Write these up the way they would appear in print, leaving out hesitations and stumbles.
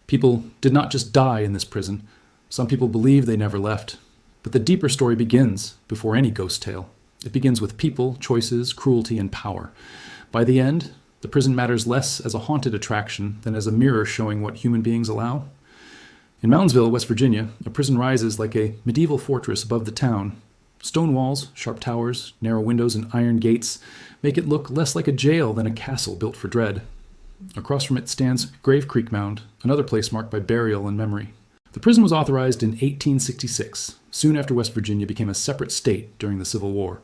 People did not just die in this prison. Some people believe they never left. But the deeper story begins before any ghost tale. It begins with people, choices, cruelty, and power. By the end, the prison matters less as a haunted attraction than as a mirror showing what human beings allow. In Moundsville, West Virginia, a prison rises like a medieval fortress above the town. Stone walls, sharp towers, narrow windows, and iron gates make it look less like a jail than a castle built for dread. Across from it stands Grave Creek Mound, another place marked by burial and memory. The prison was authorized in 1866, soon after West Virginia became a separate state during the Civil War.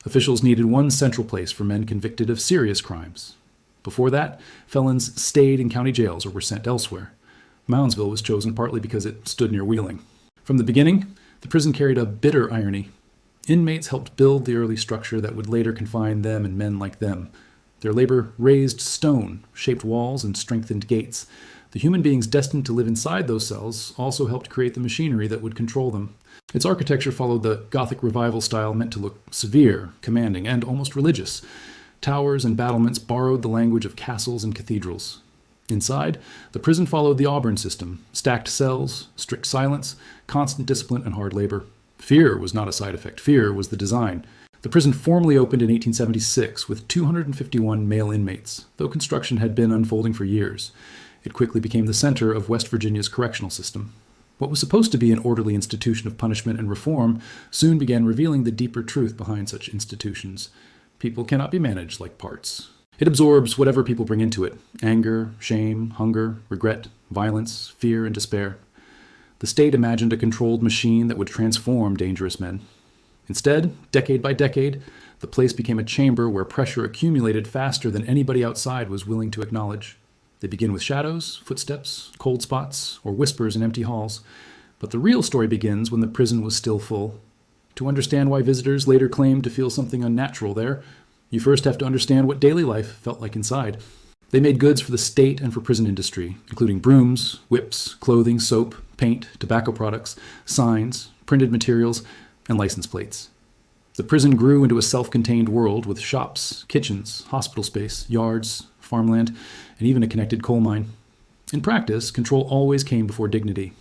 Officials needed one central place for men convicted of serious crimes. Before that, felons stayed in county jails or were sent elsewhere. Moundsville was chosen partly because it stood near Wheeling. From the beginning, the prison carried a bitter irony. Inmates helped build the early structure that would later confine them and men like them. Their labor raised stone, shaped walls, and strengthened gates. The human beings destined to live inside those cells also helped create the machinery that would control them. Its architecture followed the Gothic Revival style meant to look severe, commanding, and almost religious. Towers and battlements borrowed the language of castles and cathedrals. Inside, the prison followed the Auburn system: stacked cells, strict silence, constant discipline, and hard labor. Fear was not a side effect. Fear was the design. The prison formally opened in 1876 with 251 male inmates, though construction had been unfolding for years. It quickly became the center of West Virginia's correctional system. What was supposed to be an orderly institution of punishment and reform soon began revealing the deeper truth behind such institutions. People cannot be managed like parts. It absorbs whatever people bring into it: anger, shame, hunger, regret, violence, fear, and despair. The state imagined a controlled machine that would transform dangerous men. Instead, decade by decade, the place became a chamber where pressure accumulated faster than anybody outside was willing to acknowledge. They begin with shadows, footsteps, cold spots, or whispers in empty halls. But the real story begins when the prison was still full. To understand why visitors later claimed to feel something unnatural there, you first have to understand what daily life felt like inside. They made goods for the state and for prison industry, including brooms, whips, clothing, soap, paint, tobacco products, signs, printed materials, and license plates. The prison grew into a self-contained world with shops, kitchens, hospital space, yards, farmland, and even a connected coal mine. In practice, control always came before dignity.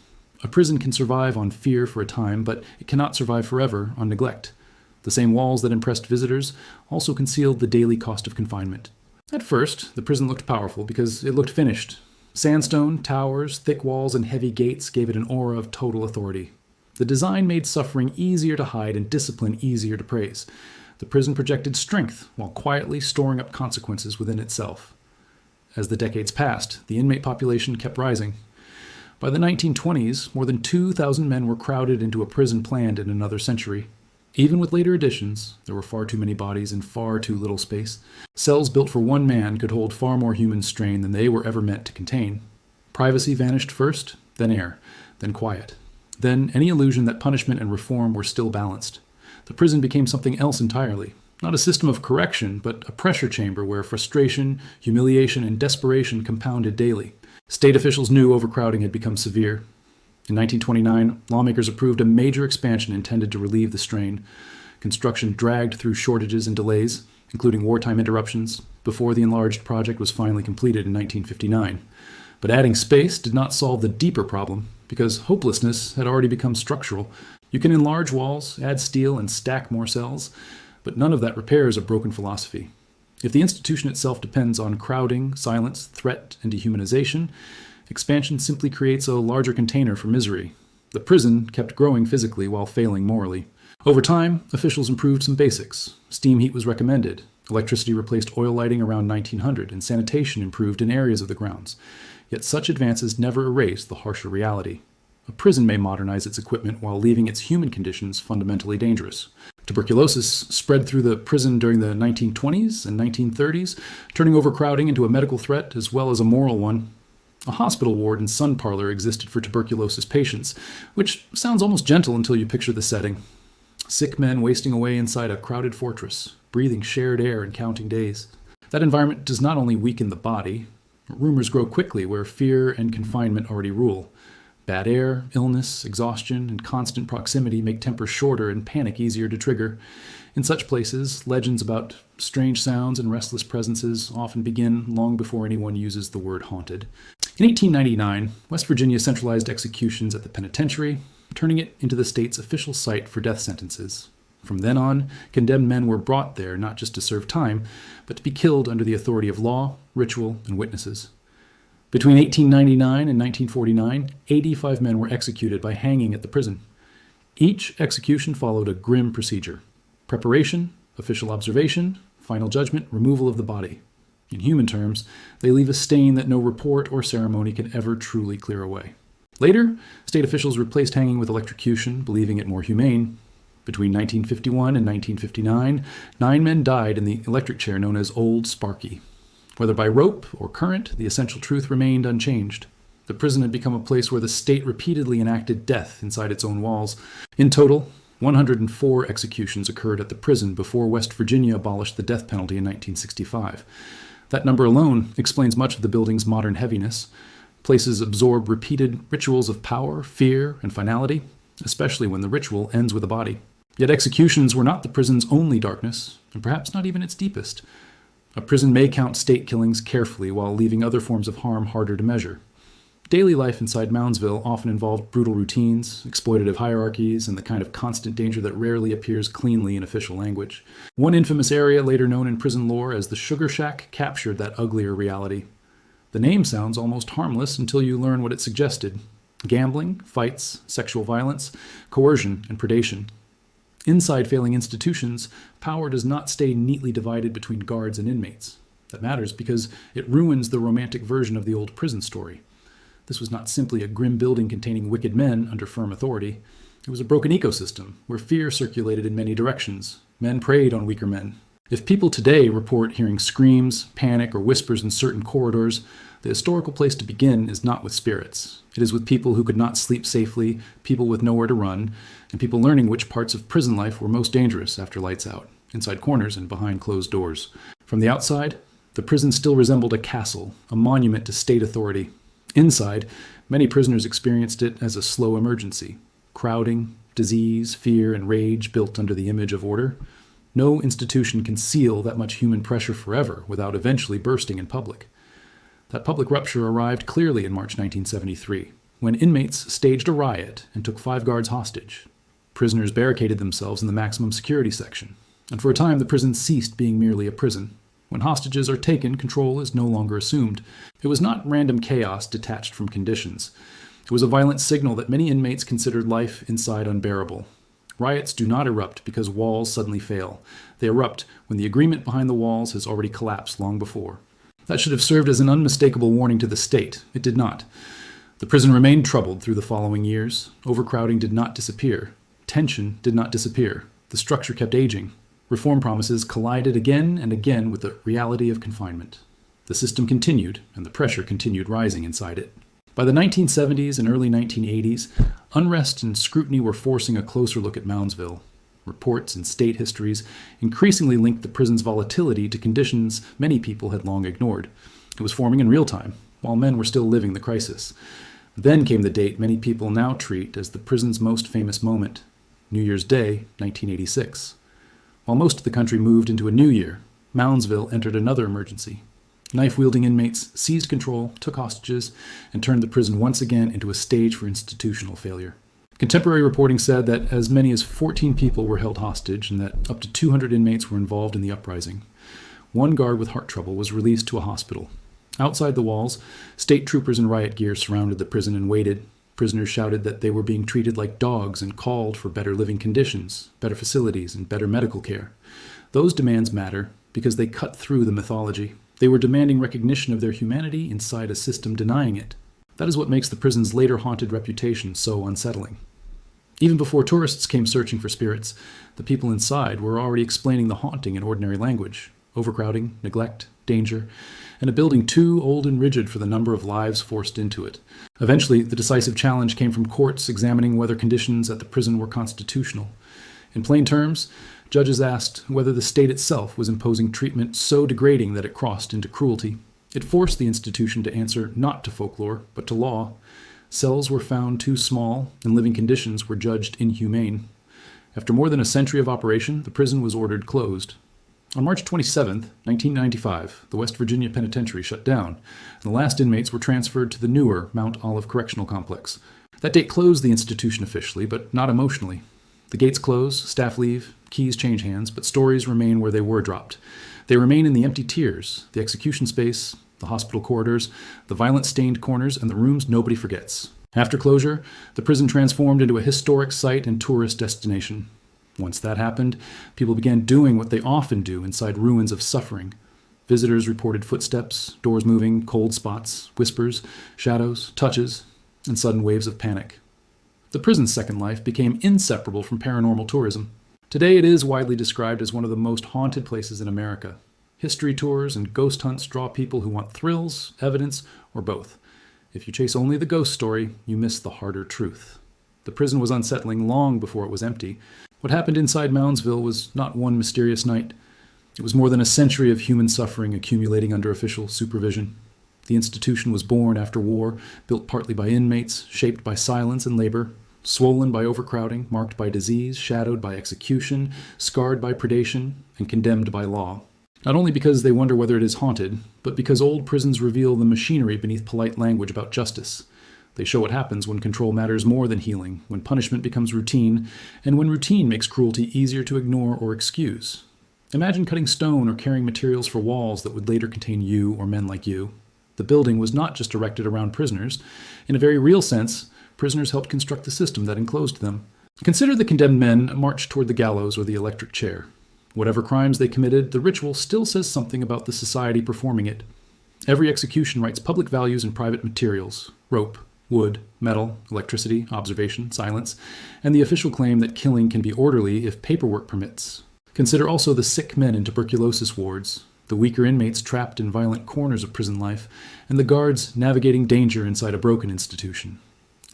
A prison can survive on fear for a time, but it cannot survive forever on neglect. The same walls that impressed visitors also concealed the daily cost of confinement. At first, the prison looked powerful because it looked finished. Sandstone, towers, thick walls, and heavy gates gave it an aura of total authority. The design made suffering easier to hide and discipline easier to praise. The prison projected strength while quietly storing up consequences within itself. As the decades passed, the inmate population kept rising. By the 1920s, more than 2,000 men were crowded into a prison planned in another century. Even with later additions, there were far too many bodies in far too little space. Cells built for one man could hold far more human strain than they were ever meant to contain. Privacy vanished first, then air, then quiet. Then any illusion that punishment and reform were still balanced. The prison became something else entirely. Not a system of correction, but a pressure chamber where frustration, humiliation, and desperation compounded daily. State officials knew overcrowding had become severe. In 1929, lawmakers approved a major expansion intended to relieve the strain. Construction dragged through shortages and delays, including wartime interruptions, before the enlarged project was finally completed in 1959. But adding space did not solve the deeper problem, because hopelessness had already become structural. You can enlarge walls, add steel, and stack more cells, but none of that repairs a broken philosophy. If the institution itself depends on crowding, silence, threat, and dehumanization, expansion simply creates a larger container for misery. The prison kept growing physically while failing morally. Over time, officials improved some basics. Steam heat was recommended. Electricity replaced oil lighting around 1900, and sanitation improved in areas of the grounds. Yet such advances never erased the harsher reality. A prison may modernize its equipment while leaving its human conditions fundamentally dangerous. Tuberculosis spread through the prison during the 1920s and 1930s, turning overcrowding into a medical threat as well as a moral one. A hospital ward and sun parlor existed for tuberculosis patients, which sounds almost gentle until you picture the setting. Sick men wasting away inside a crowded fortress, breathing shared air and counting days. That environment does not only weaken the body. Rumors grow quickly where fear and confinement already rule. Bad air, illness, exhaustion, and constant proximity make tempers shorter and panic easier to trigger. In such places, legends about strange sounds and restless presences often begin long before anyone uses the word haunted. In 1899, West Virginia centralized executions at the penitentiary, turning it into the state's official site for death sentences. From then on, condemned men were brought there not just to serve time, but to be killed under the authority of law, ritual, and witnesses. Between 1899 and 1949, 85 men were executed by hanging at the prison. Each execution followed a grim procedure: preparation, official observation, final judgment, removal of the body. In human terms, they leave a stain that no report or ceremony can ever truly clear away. Later, state officials replaced hanging with electrocution, believing it more humane. Between 1951 and 1959, 9 men died in the electric chair known as Old Sparky. Whether by rope or current, the essential truth remained unchanged. The prison had become a place where the state repeatedly enacted death inside its own walls. In total, 104 executions occurred at the prison before West Virginia abolished the death penalty in 1965. That number alone explains much of the building's modern heaviness. Places absorb repeated rituals of power, fear, and finality, especially when the ritual ends with a body. Yet executions were not the prison's only darkness, and perhaps not even its deepest. A prison may count state killings carefully while leaving other forms of harm harder to measure. Daily life inside Moundsville often involved brutal routines, exploitative hierarchies, and the kind of constant danger that rarely appears cleanly in official language. One infamous area, later known in prison lore as the Sugar Shack, captured that uglier reality. The name sounds almost harmless until you learn what it suggested: gambling, fights, sexual violence, coercion, and predation. Inside failing institutions, power does not stay neatly divided between guards and inmates. That matters because it ruins the romantic version of the old prison story. This was not simply a grim building containing wicked men under firm authority. It was a broken ecosystem where fear circulated in many directions. Men preyed on weaker men. If people today report hearing screams, panic, or whispers in certain corridors, the historical place to begin is not with spirits. It is with people who could not sleep safely, people with nowhere to run, and people learning which parts of prison life were most dangerous after lights out, inside corners and behind closed doors. From the outside, the prison still resembled a castle, a monument to state authority. Inside, many prisoners experienced it as a slow emergency: crowding, disease, fear, and rage built under the image of order. No institution can seal that much human pressure forever without eventually bursting in public. That public rupture arrived clearly in March 1973, when inmates staged a riot and took 5 guards hostage. Prisoners barricaded themselves in the maximum security section, and for a time the prison ceased being merely a prison. When hostages are taken, control is no longer assumed. It was not random chaos detached from conditions. It was a violent signal that many inmates considered life inside unbearable. Riots do not erupt because walls suddenly fail. They erupt when the agreement behind the walls has already collapsed long before. That should have served as an unmistakable warning to the state. It did not. The prison remained troubled through the following years. Overcrowding did not disappear. Tension did not disappear. The structure kept aging. Reform promises collided again and again with the reality of confinement. The system continued, and the pressure continued rising inside it. By the 1970s and early 1980s, unrest and scrutiny were forcing a closer look at Moundsville. Reports and state histories increasingly linked the prison's volatility to conditions many people had long ignored. It was forming in real time, while men were still living the crisis. Then came the date many people now treat as the prison's most famous moment: New Year's Day, 1986. While most of the country moved into a new year, Moundsville entered another emergency. Knife-wielding inmates seized control, took hostages, and turned the prison once again into a stage for institutional failure. Contemporary reporting said that as many as 14 people were held hostage and that up to 200 inmates were involved in the uprising. One guard with heart trouble was released to a hospital. Outside the walls, state troopers in riot gear surrounded the prison and waited. Prisoners shouted that they were being treated like dogs and called for better living conditions, better facilities, and better medical care. Those demands matter because they cut through the mythology. They were demanding recognition of their humanity inside a system denying it. That is what makes the prison's later haunted reputation so unsettling. Even before tourists came searching for spirits, the people inside were already explaining the haunting in ordinary language: overcrowding, neglect, danger, and a building too old and rigid for the number of lives forced into it. Eventually, the decisive challenge came from courts examining whether conditions at the prison were constitutional. In plain terms, judges asked whether the state itself was imposing treatment so degrading that it crossed into cruelty. It forced the institution to answer not to folklore, but to law. Cells were found too small, and living conditions were judged inhumane. After more than a century of operation, the prison was ordered closed. On March 27, 1995, the West Virginia Penitentiary shut down, and the last inmates were transferred to the newer Mount Olive Correctional Complex. That date closed the institution officially, but not emotionally. The gates close, staff leave, keys change hands, but stories remain where they were dropped. They remain in the empty tiers, the execution space, the hospital corridors, the violent-stained corners, and the rooms nobody forgets. After closure, the prison transformed into a historic site and tourist destination. Once that happened, people began doing what they often do inside ruins of suffering. Visitors reported footsteps, doors moving, cold spots, whispers, shadows, touches, and sudden waves of panic. The prison's second life became inseparable from paranormal tourism. Today it is widely described as one of the most haunted places in America. History tours and ghost hunts draw people who want thrills, evidence, or both. If you chase only the ghost story, you miss the harder truth. The prison was unsettling long before it was empty. What happened inside Moundsville was not one mysterious night. It was more than a century of human suffering accumulating under official supervision. The institution was born after war, built partly by inmates, shaped by silence and labor, swollen by overcrowding, marked by disease, shadowed by execution, scarred by predation, and condemned by law. Not only because they wonder whether it is haunted, but because old prisons reveal the machinery beneath polite language about justice. They show what happens when control matters more than healing, when punishment becomes routine, and when routine makes cruelty easier to ignore or excuse. Imagine cutting stone or carrying materials for walls that would later contain you or men like you. The building was not just erected around prisoners. In a very real sense, prisoners helped construct the system that enclosed them. Consider the condemned men marched toward the gallows or the electric chair. Whatever crimes they committed, the ritual still says something about the society performing it. Every execution writes public values in private materials: rope, wood, metal, electricity, observation, silence, and the official claim that killing can be orderly if paperwork permits. Consider also the sick men in tuberculosis wards, the weaker inmates trapped in violent corners of prison life, and the guards navigating danger inside a broken institution.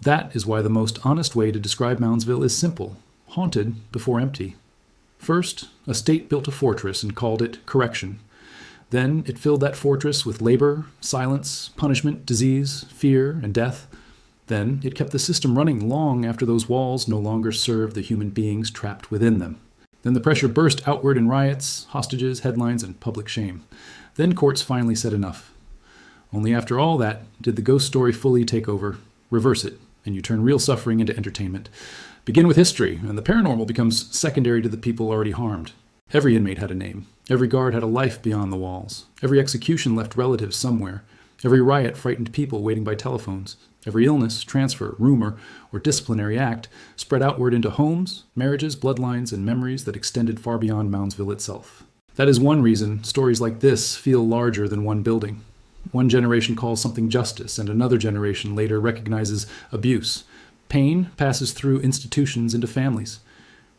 That is why the most honest way to describe Moundsville is simple: haunted before empty. First, a state built a fortress and called it correction. Then it filled that fortress with labor, silence, punishment, disease, fear, and death. Then it kept the system running long after those walls no longer served the human beings trapped within them. Then the pressure burst outward in riots, hostages, headlines, and public shame. Then courts finally said enough. Only after all that did the ghost story fully take over, reverse it, and you turn real suffering into entertainment. Begin with history, and the paranormal becomes secondary to the people already harmed. Every inmate had a name. Every guard had a life beyond the walls. Every execution left relatives somewhere. Every riot frightened people waiting by telephones. Every illness, transfer, rumor, or disciplinary act spread outward into homes, marriages, bloodlines, and memories that extended far beyond Moundsville itself. That is one reason stories like this feel larger than one building. One generation calls something justice, and another generation later recognizes abuse. Pain passes through institutions into families.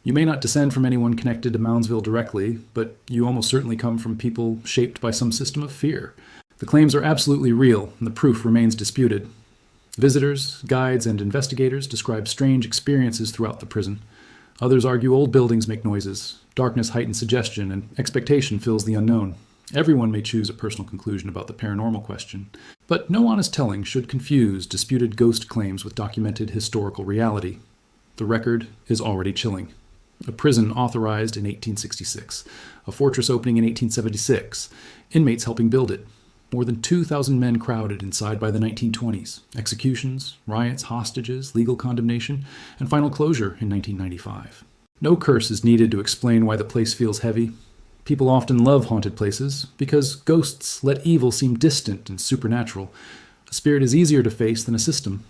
You may not descend from anyone connected to Moundsville directly, but you almost certainly come from people shaped by some system of fear. The claims are absolutely real, and the proof remains disputed. Visitors, guides, and investigators describe strange experiences throughout the prison. Others argue old buildings make noises, darkness heightens suggestion, and expectation fills the unknown. Everyone may choose a personal conclusion about the paranormal question, but no honest telling should confuse disputed ghost claims with documented historical reality. The record is already chilling. A prison authorized in 1866, a fortress opening in 1876, inmates helping build it. More than 2,000 men crowded inside by the 1920s. Executions, riots, hostages, legal condemnation, and final closure in 1995. No curse is needed to explain why the place feels heavy. People often love haunted places because ghosts let evil seem distant and supernatural. A spirit is easier to face than a system.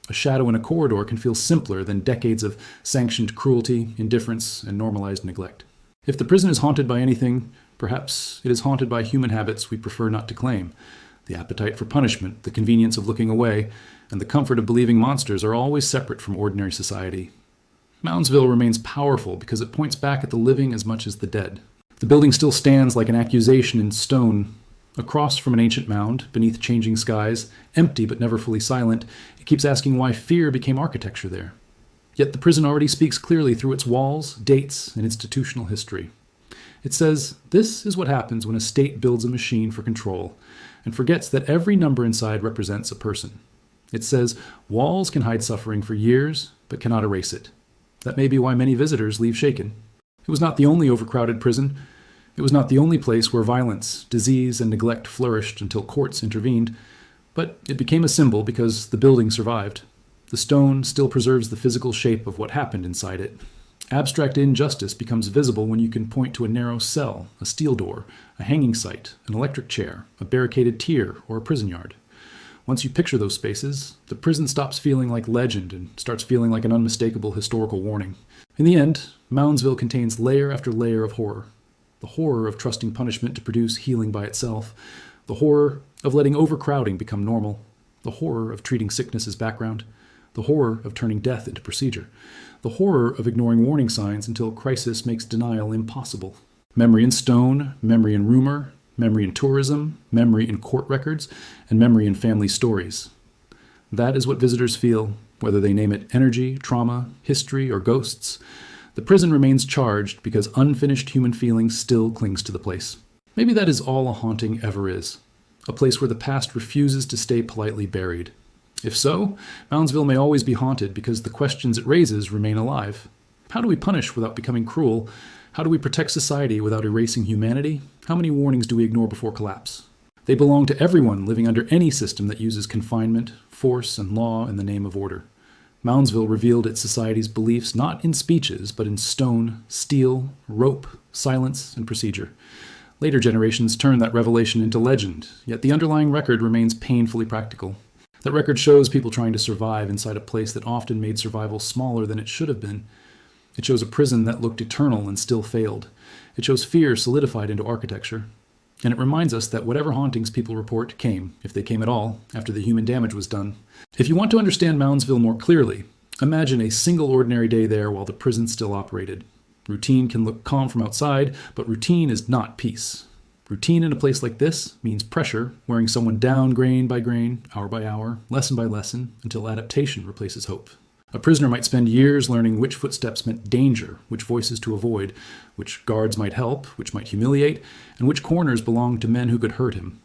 A shadow in a corridor can feel simpler than decades of sanctioned cruelty, indifference, and normalized neglect. If the prison is haunted by anything, perhaps it is haunted by human habits we prefer not to claim. The appetite for punishment, the convenience of looking away, and the comfort of believing monsters are always separate from ordinary society. Moundsville remains powerful because it points back at the living as much as the dead. The building still stands like an accusation in stone. Across from an ancient mound, beneath changing skies, empty but never fully silent, it keeps asking why fear became architecture there. Yet the prison already speaks clearly through its walls, dates, and institutional history. It says, this is what happens when a state builds a machine for control, and forgets that every number inside represents a person. It says, walls can hide suffering for years, but cannot erase it. That may be why many visitors leave shaken. It was not the only overcrowded prison. It was not the only place where violence, disease, and neglect flourished until courts intervened, but it became a symbol because the building survived. The stone still preserves the physical shape of what happened inside it. Abstract injustice becomes visible when you can point to a narrow cell, a steel door, a hanging site, an electric chair, a barricaded tier, or a prison yard. Once you picture those spaces, the prison stops feeling like legend and starts feeling like an unmistakable historical warning. In the end, Moundsville contains layer after layer of horror. The horror of trusting punishment to produce healing by itself. The horror of letting overcrowding become normal. The horror of treating sickness as background. The horror of turning death into procedure. The horror of ignoring warning signs until crisis makes denial impossible. Memory in stone, memory in rumor, memory in tourism, memory in court records, and memory in family stories. That is what visitors feel, whether they name it energy, trauma, history, or ghosts. The prison remains charged because unfinished human feeling still clings to the place. Maybe that is all a haunting ever is, a place where the past refuses to stay politely buried. If so, Moundsville may always be haunted because the questions it raises remain alive. How do we punish without becoming cruel? How do we protect society without erasing humanity? How many warnings do we ignore before collapse? They belong to everyone living under any system that uses confinement, force, and law in the name of order. Moundsville revealed its society's beliefs not in speeches, but in stone, steel, rope, silence, and procedure. Later generations turned that revelation into legend, yet the underlying record remains painfully practical. That record shows people trying to survive inside a place that often made survival smaller than it should have been. It shows a prison that looked eternal and still failed. It shows fear solidified into architecture. And it reminds us that whatever hauntings people report came, if they came at all, after the human damage was done. If you want to understand Moundsville more clearly, imagine a single ordinary day there while the prison still operated. Routine can look calm from outside, but routine is not peace. Routine in a place like this means pressure, wearing someone down grain by grain, hour by hour, lesson by lesson, until adaptation replaces hope. A prisoner might spend years learning which footsteps meant danger, which voices to avoid, which guards might help, which might humiliate, and which corners belonged to men who could hurt him.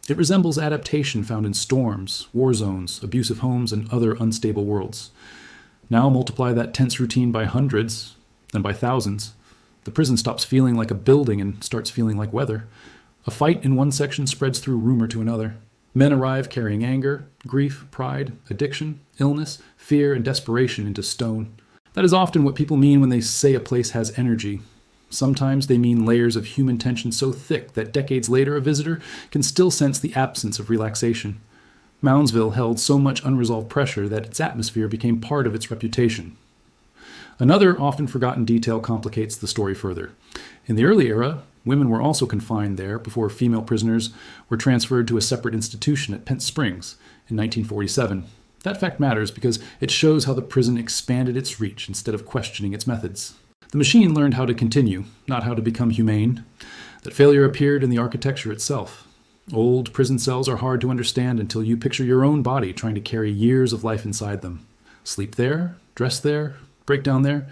It resembles adaptation found in storms, war zones, abusive homes, and other unstable worlds. Now multiply that tense routine by hundreds, then by thousands. The prison stops feeling like a building and starts feeling like weather. A fight in one section spreads through rumor to another. Men arrive carrying anger, grief, pride, addiction, illness, fear, and desperation into stone. That is often what people mean when they say a place has energy. Sometimes they mean layers of human tension so thick that decades later a visitor can still sense the absence of relaxation. Moundsville held so much unresolved pressure that its atmosphere became part of its reputation. Another often forgotten detail complicates the story further. In the early era, women were also confined there before female prisoners were transferred to a separate institution at Pent Springs in 1947. That fact matters because it shows how the prison expanded its reach instead of questioning its methods. The machine learned how to continue, not how to become humane. That failure appeared in the architecture itself. Old prison cells are hard to understand until you picture your own body trying to carry years of life inside them. Sleep there, dress there, break down there,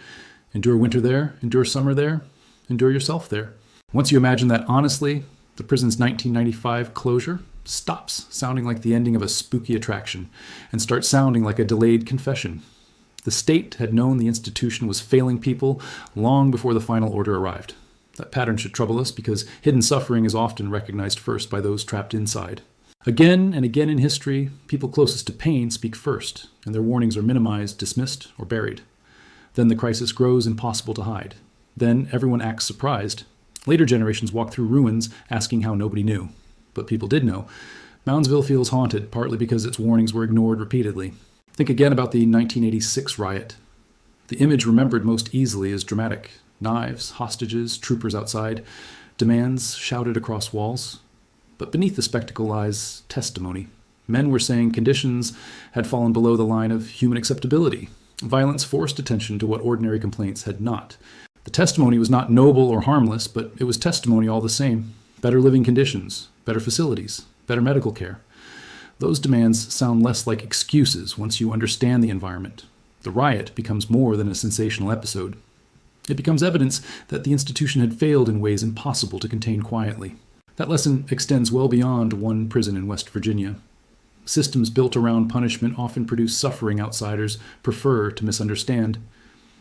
endure winter there, endure summer there, endure yourself there. Once you imagine that honestly, the prison's 1995 closure stops sounding like the ending of a spooky attraction and starts sounding like a delayed confession. The state had known the institution was failing people long before the final order arrived. That pattern should trouble us because hidden suffering is often recognized first by those trapped inside. Again and again in history, people closest to pain speak first, and their warnings are minimized, dismissed, or buried. Then the crisis grows impossible to hide. Then everyone acts surprised. Later generations walk through ruins asking how nobody knew. But people did know. Moundsville feels haunted, partly because its warnings were ignored repeatedly. Think again about the 1986 riot. The image remembered most easily is dramatic. Knives, hostages, troopers outside, demands shouted across walls. But beneath the spectacle lies testimony. Men were saying conditions had fallen below the line of human acceptability. Violence forced attention to what ordinary complaints had not. The testimony was not noble or harmless, but it was testimony all the same. Better living conditions, better facilities, better medical care. Those demands sound less like excuses once you understand the environment. The riot becomes more than a sensational episode. It becomes evidence that the institution had failed in ways impossible to contain quietly. That lesson extends well beyond one prison in West Virginia. Systems built around punishment often produce suffering outsiders prefer to misunderstand.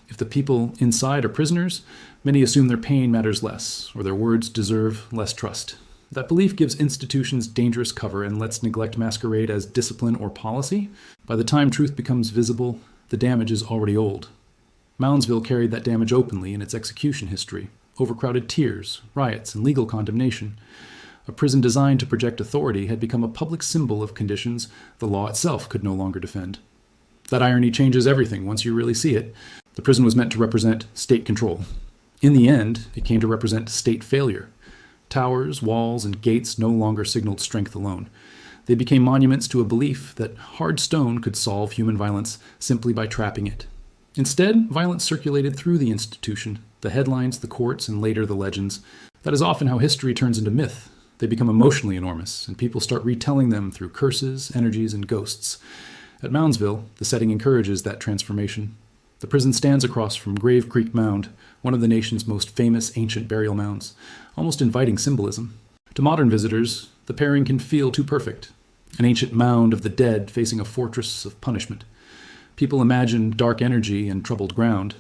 If the people inside are prisoners, many assume their pain matters less, or their words deserve less trust. That belief gives institutions dangerous cover and lets neglect masquerade as discipline or policy. By the time truth becomes visible, the damage is already old. Moundsville carried that damage openly in its execution history: overcrowded tiers, riots, and legal condemnation. A prison designed to project authority had become a public symbol of conditions the law itself could no longer defend. That irony changes everything once you really see it. The prison was meant to represent state control. In the end, it came to represent state failure. Towers, walls, and gates no longer signaled strength alone. They became monuments to a belief that hard stone could solve human violence simply by trapping it. Instead, violence circulated through the institution, the headlines, the courts, and later the legends. That is often how history turns into myth. They become emotionally enormous, and people start retelling them through curses, energies, and ghosts. At Moundsville, the setting encourages that transformation. The prison stands across from Grave Creek Mound, one of the nation's most famous ancient burial mounds, almost inviting symbolism. To modern visitors, the pairing can feel too perfect. An ancient mound of the dead facing a fortress of punishment. People imagine dark energy and troubled ground.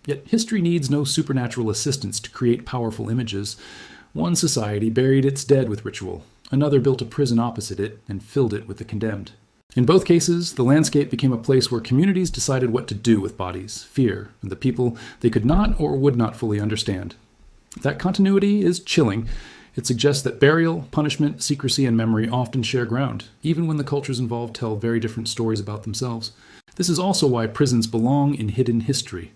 Yet history needs no supernatural assistance to create powerful images. One society buried its dead with ritual. Another built a prison opposite it and filled it with the condemned. In both cases, the landscape became a place where communities decided what to do with bodies, fear, and the people they could not or would not fully understand. That continuity is chilling. It suggests that burial, punishment, secrecy, and memory often share ground, even when the cultures involved tell very different stories about themselves. This is also why prisons belong in hidden history.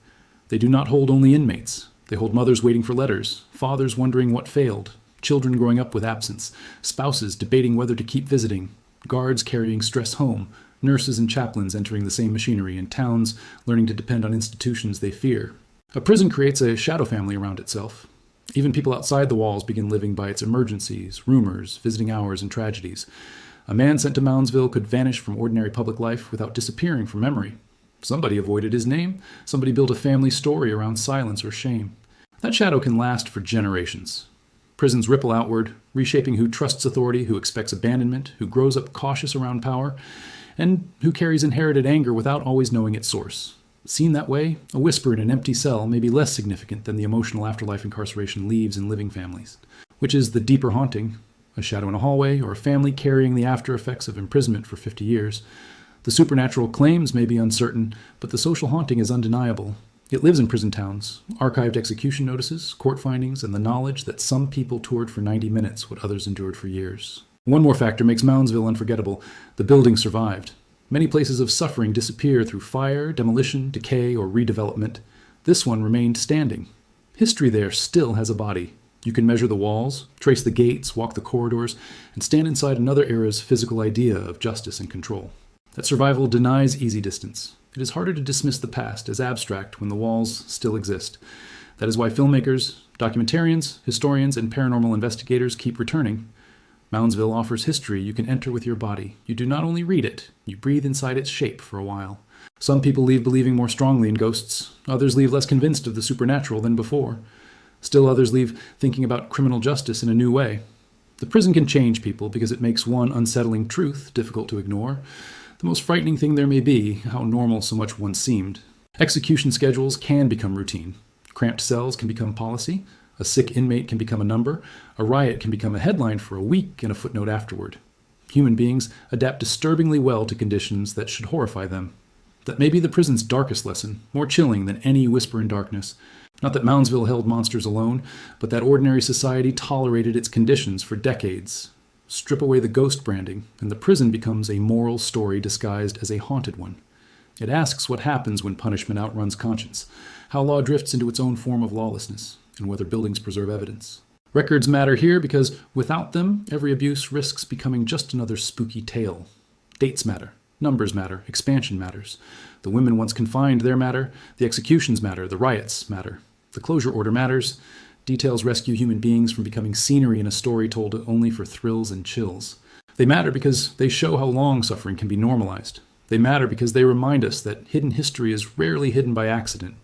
They do not hold only inmates. They hold mothers waiting for letters, fathers wondering what failed, children growing up with absence, spouses debating whether to keep visiting, guards carrying stress home, nurses and chaplains entering the same machinery, and towns learning to depend on institutions they fear. A prison creates a shadow family around itself. Even people outside the walls begin living by its emergencies, rumors, visiting hours, and tragedies. A man sent to Moundsville could vanish from ordinary public life without disappearing from memory. Somebody avoided his name. Somebody built a family story around silence or shame. That shadow can last for generations. Prisons ripple outward, reshaping who trusts authority, who expects abandonment, who grows up cautious around power, and who carries inherited anger without always knowing its source. Seen that way, a whisper in an empty cell may be less significant than the emotional afterlife incarceration leaves in living families. Which is the deeper haunting? A shadow in a hallway, or a family carrying the after effects of imprisonment for 50 years? The supernatural claims may be uncertain, but the social haunting is undeniable. It lives in prison towns, archived execution notices, court findings, and the knowledge that some people toured for 90 minutes what others endured for years. One more factor makes Moundsville unforgettable. The building survived. Many places of suffering disappear through fire, demolition, decay, or redevelopment. This one remained standing. History there still has a body. You can measure the walls, trace the gates, walk the corridors, and stand inside another era's physical idea of justice and control. That survival denies easy distance. It is harder to dismiss the past as abstract when the walls still exist. That is why filmmakers, documentarians, historians, and paranormal investigators keep returning. Moundsville offers history you can enter with your body. You do not only read it, you breathe inside its shape for a while. Some people leave believing more strongly in ghosts. Others leave less convinced of the supernatural than before. Still others leave thinking about criminal justice in a new way. The prison can change people because it makes one unsettling truth difficult to ignore. The most frightening thing there may be, how normal so much once seemed. Execution schedules can become routine. Cramped cells can become policy. A sick inmate can become a number. A riot can become a headline for a week and a footnote afterward. Human beings adapt disturbingly well to conditions that should horrify them. That may be the prison's darkest lesson, more chilling than any whisper in darkness. Not that Moundsville held monsters alone, but that ordinary society tolerated its conditions for decades. Strip away the ghost branding, and the prison becomes a moral story disguised as a haunted one. It asks what happens when punishment outruns conscience, how law drifts into its own form of lawlessness, and whether buildings preserve evidence. Records matter here because without them, every abuse risks becoming just another spooky tale. Dates matter, numbers matter, expansion matters. The women once confined there matter, the executions matter, the riots matter. The closure order matters. Details rescue human beings from becoming scenery in a story told only for thrills and chills. They matter because they show how long suffering can be normalized. They matter because they remind us that hidden history is rarely hidden by accident.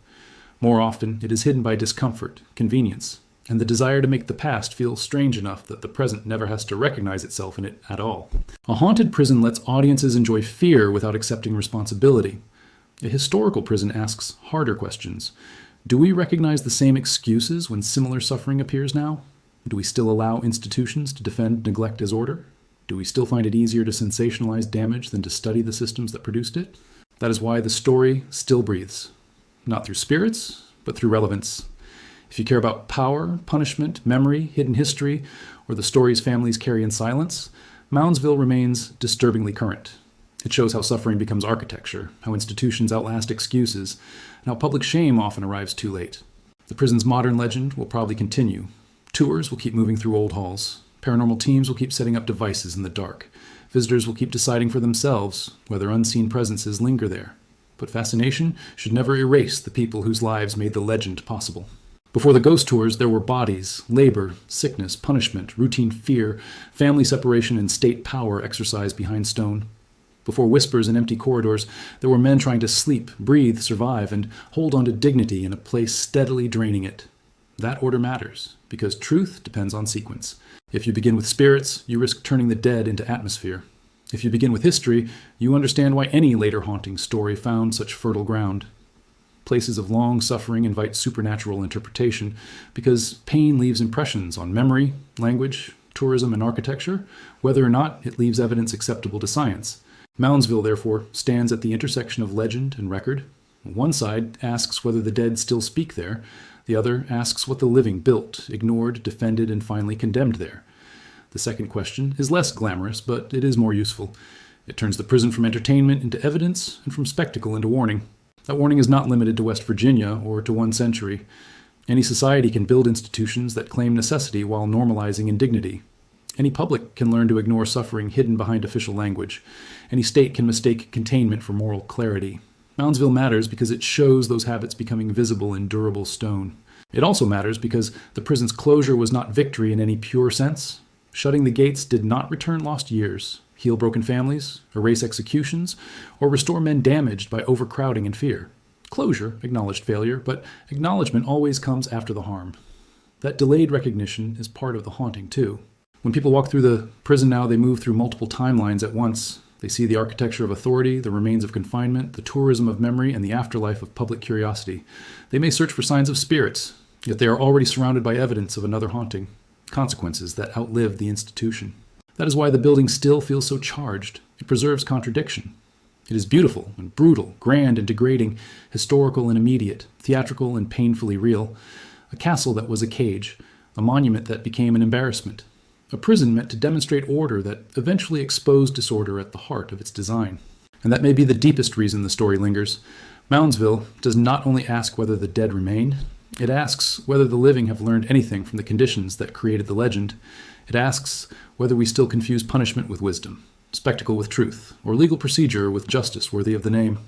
More often, it is hidden by discomfort, convenience, and the desire to make the past feel strange enough that the present never has to recognize itself in it at all. A haunted prison lets audiences enjoy fear without accepting responsibility. A historical prison asks harder questions. Do we recognize the same excuses when similar suffering appears now? Do we still allow institutions to defend neglect as order? Do we still find it easier to sensationalize damage than to study the systems that produced it? That is why the story still breathes. Not through spirits, but through relevance. If you care about power, punishment, memory, hidden history, or the stories families carry in silence, Moundsville remains disturbingly current. It shows how suffering becomes architecture, how institutions outlast excuses, and how public shame often arrives too late. The prison's modern legend will probably continue. Tours will keep moving through old halls. Paranormal teams will keep setting up devices in the dark. Visitors will keep deciding for themselves whether unseen presences linger there. But fascination should never erase the people whose lives made the legend possible. Before the ghost tours, there were bodies, labor, sickness, punishment, routine fear, family separation, and state power exercised behind stone. Before whispers and empty corridors, there were men trying to sleep, breathe, survive, and hold on to dignity in a place steadily draining it. That order matters, because truth depends on sequence. If you begin with spirits, you risk turning the dead into atmosphere. If you begin with history, you understand why any later haunting story found such fertile ground. Places of long suffering invite supernatural interpretation because pain leaves impressions on memory, language, tourism, and architecture, whether or not it leaves evidence acceptable to science. Moundsville, therefore, stands at the intersection of legend and record. One side asks whether the dead still speak there. The other asks what the living built, ignored, defended, and finally condemned there. The second question is less glamorous, but it is more useful. It turns the prison from entertainment into evidence and from spectacle into warning. That warning is not limited to West Virginia or to one century. Any society can build institutions that claim necessity while normalizing indignity. Any public can learn to ignore suffering hidden behind official language. Any state can mistake containment for moral clarity. Moundsville matters because it shows those habits becoming visible in durable stone. It also matters because the prison's closure was not victory in any pure sense. Shutting the gates did not return lost years, heal broken families, erase executions, or restore men damaged by overcrowding and fear. Closure acknowledged failure, but acknowledgement always comes after the harm. That delayed recognition is part of the haunting, too. When people walk through the prison now, they move through multiple timelines at once. They see the architecture of authority, the remains of confinement, the tourism of memory, and the afterlife of public curiosity. They may search for signs of spirits, yet they are already surrounded by evidence of another haunting, consequences that outlived the institution. That is why the building still feels so charged. It preserves contradiction. It is beautiful and brutal, grand and degrading, historical and immediate, theatrical and painfully real. A castle that was a cage, a monument that became an embarrassment. A prison meant to demonstrate order that eventually exposed disorder at the heart of its design. And that may be the deepest reason the story lingers. Moundsville does not only ask whether the dead remain, it asks whether the living have learned anything from the conditions that created the legend. It asks whether we still confuse punishment with wisdom, spectacle with truth, or legal procedure with justice worthy of the name.